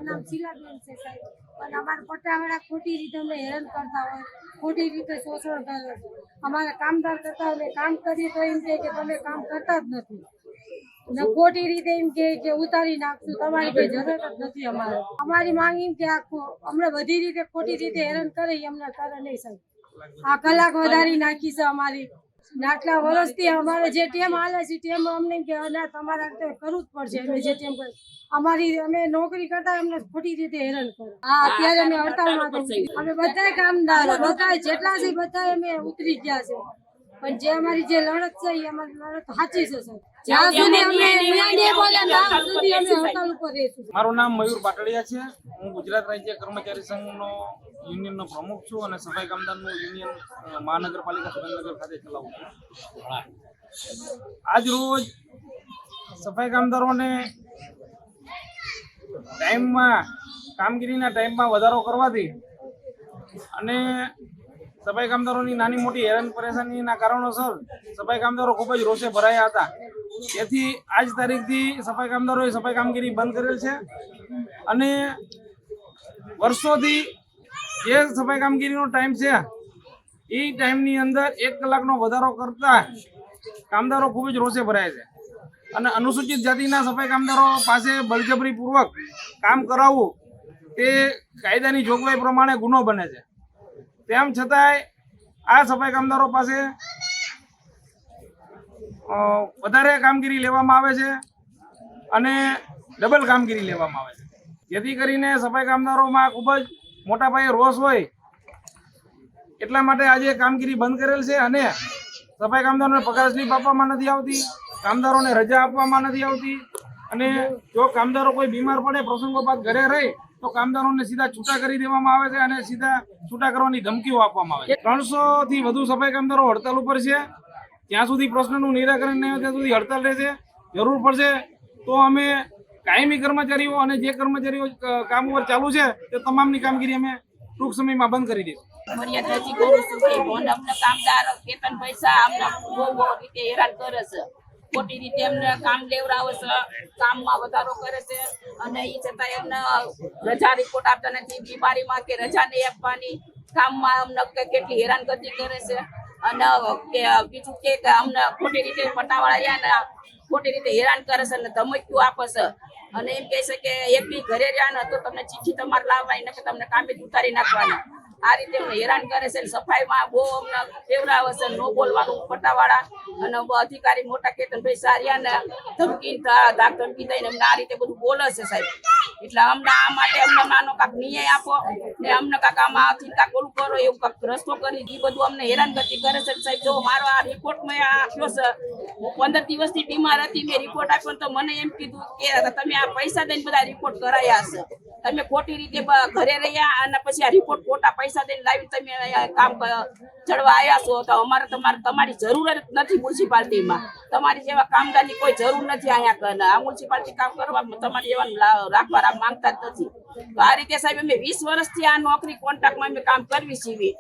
મારું નામ શીલાબેન છે સાહેબ. પણ અમારા પટ્ટાવાળા ખોટી રીતે અમને હેરાન કરતા હોય, ખોટી રીતે શોષણ કરે છે. અમારા કામદાર કરતા હોય કામ કરીએ તો એમ કહે કે તમે કામ કરતા જ નથી ને ખોટી રીતે એમ કે ઉતારી નાખશું, તમારી કોઈ જરૂર જ નથી. અમારી માંગ એમ કે અમને બધી રીતે ખોટી રીતે હેરાન કરે અમને કરે નહીં સાહેબ. આ કલાક વધારી નાખી છે અમારી. આટલા વર્ષથી અમારે જે ટેમ હાલે છે ટેમ અમને કે તમારે કરવું જ પડશે. અમે જે ટેમ અમે નોકરી કરતા અમને ખોટી રીતે હેરાન કરે. હા, અત્યારે અમે હડતાલમાં અમે બધા કામદાર બધા જેટલા છે બધા અમે ઉતરી ગયા છે. પણ જે અમારી જે લડત છે એ અમારી લડત સાચી છે સર. જ્યાં સુધી અમને ન્યાય નહીં મળે ત્યાં સુધી અમે હડતાલ ઉપર રહીશું. મારું નામ મયુર પાટડિયા છે. હું ગુજરાત રાજ્ય કર્મચારી સંઘનો યુનિયનનો પ્રમુખ છું અને સફાઈ કામદારનું યુનિયન મહાનગરપાલિકા સુરેન્દ્રનગર ખાતે ચલાવું છું. આજ રોજ સફાઈ કામદારોને કામગીરીના ટાઈમમાં વધારો કરવાથી અને સફાઈ કામદારોની નાની મોટી હેરાન પરેશાનીના કારણોસર સફાઈ કામદારો ખૂબ જ રોષે ભરાયા હતા. તેથી આજ તારીખથી સફાઈ કામદારોએ સફાઈ કામગીરી બંધ કરેલ છે અને વર્ષોથી જે સફાઈ કામગીરીનો ટાઈમ છે એ ટાઈમની અંદર 1 કલાકનો વધારો કરતા કામદારો ખૂબ જ રોષે ભરાય છે અને અનુસૂચિત જાતિના સફાઈ કામદારો પાસે બળજબરીપૂર્વક કામ કરાવવું તે કાયદાની જોગવાઈ પ્રમાણે ગુનો બને છે. તેમ છતાંય આ સફાઈ કામદારો પાસે વધારે કામગીરી લેવામાં આવે છે અને ડબલ કામગીરી લેવામાં આવે છે, જેથી કરીને સફાઈ કામદારોમાં ખૂબ જ મોટા પાયે રોષ હોય. એટલા માટે આજે કામગીરી બંધ કરેલ છે અને સફાઈ કામદારોને પગાર સ્લીપ આપવામાં નથી આવતી, કામદારોને રજા આપવામાં નથી આવતી અને જો કામદારો કોઈ બીમાર પડે પ્રસંગોપાત ઘરે રહે તો કામદારોને સીધા છૂટા કરી દેવામાં આવે છે અને સીધા છૂટા કરવાની ધમકીઓ આપવામાં આવે છે. 300 થી વધુ સફાઈ કામદારો હડતાલ ઉપર છે. જ્યાં સુધી પ્રશ્નનું નિરાકરણ નહીં હોય ત્યાં સુધી હડતાલ રહેશે. જરૂર પડશે તો અમે કાયમી કર્મચારીઓ અને જે કર્મચારીઓ કામ ઉપર ચાલુ છે તે તમામની કામગીરી અમે ટૂંક સમયમાં બંધ કરી દઈશું. ફરિયાદ હજી કરું છું કે અમને કામદાર વેતન પૈસા અમને બહુ રીતે હેરાન કરે છે. ખોટી રીતે એમને કામ લેવડાવે છે, કામમાં વધારો કરે છે અને એ છતાં એમને રજા રિપોર્ટ આપતા નથી. બીમારીમાં કે રજા નહીં આપવાની, કામમાં અમને કેટલી હેરાનગતિ કરે છે અને બીજું કે અમને ખોટી રીતે પટ્ટાવાળા ખોટી રીતે હેરાન કરે છે અને ધમકીઓ આપે છે અને એમ કહે છે કે એક બી ઘરે રહ્યા ને તો તમને ચિઠ્ઠી તમારે લાવવાની ને કે તમને કામે ઉતારી નાખવાની. આ રીતે અમને હેરાન કરે છે. સફાઈમાં બહુ અમને ફેવરાવે છે, નો બોલવાનું પટ્ટાવાળા અને અધિકારી મોટા કેતનભાઈ સારિયાને ધમકી દઈને અમને આ રીતે બધું બોલે છે સાહેબ. એટલે અમને આ માટે અમને નાનો કાંક ન્યાય આપો ને અમને કાંક આમાંથી કાંક ઓલું કરો એવું કાંક રસ્તો કરી એ બધું અમને હેરાનગતિ કરે છે સાહેબ. જો મારો આ રિપોર્ટ મેં આપ્યો છે, હું 15 દિવસથી બીમાર હતી, મેં રિપોર્ટ આપ્યો તો મને એમ કીધું કે તમે આ પૈસા દઈને બધા રિપોર્ટ કરાયા છે, તમે ખોટી રીતે ઘરે રહ્યા અને પછી આ રિપોર્ટ ખોટા પૈસા દઈને લાવી તમે કામ ચડવા આવ્યા છો તો અમારે તમારી જરૂર જ નથી મ્યુનિસિપાલિટીમાં. તમારી જેવા કામદારની કોઈ જરૂર નથી અહીંયા. આ મ્યુનિસિપાલિટી કામ કરવા તમારી જેવા રાખવા માંગતા જ નથી. તો આ રીતે સાહેબ અમે 20 વર્ષથી આ નોકરી કોન્ટ્રાક્ટમાં અમે કામ કરવી છીએ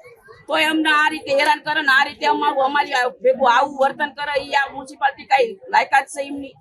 તો અમને આ રીતે હેરાન કરે ને આ રીતે અમારી ભેગું આવું વર્તન કરે એ આ મ્યુનિસિપાલિટી કઈ લાયકાત છે એમની.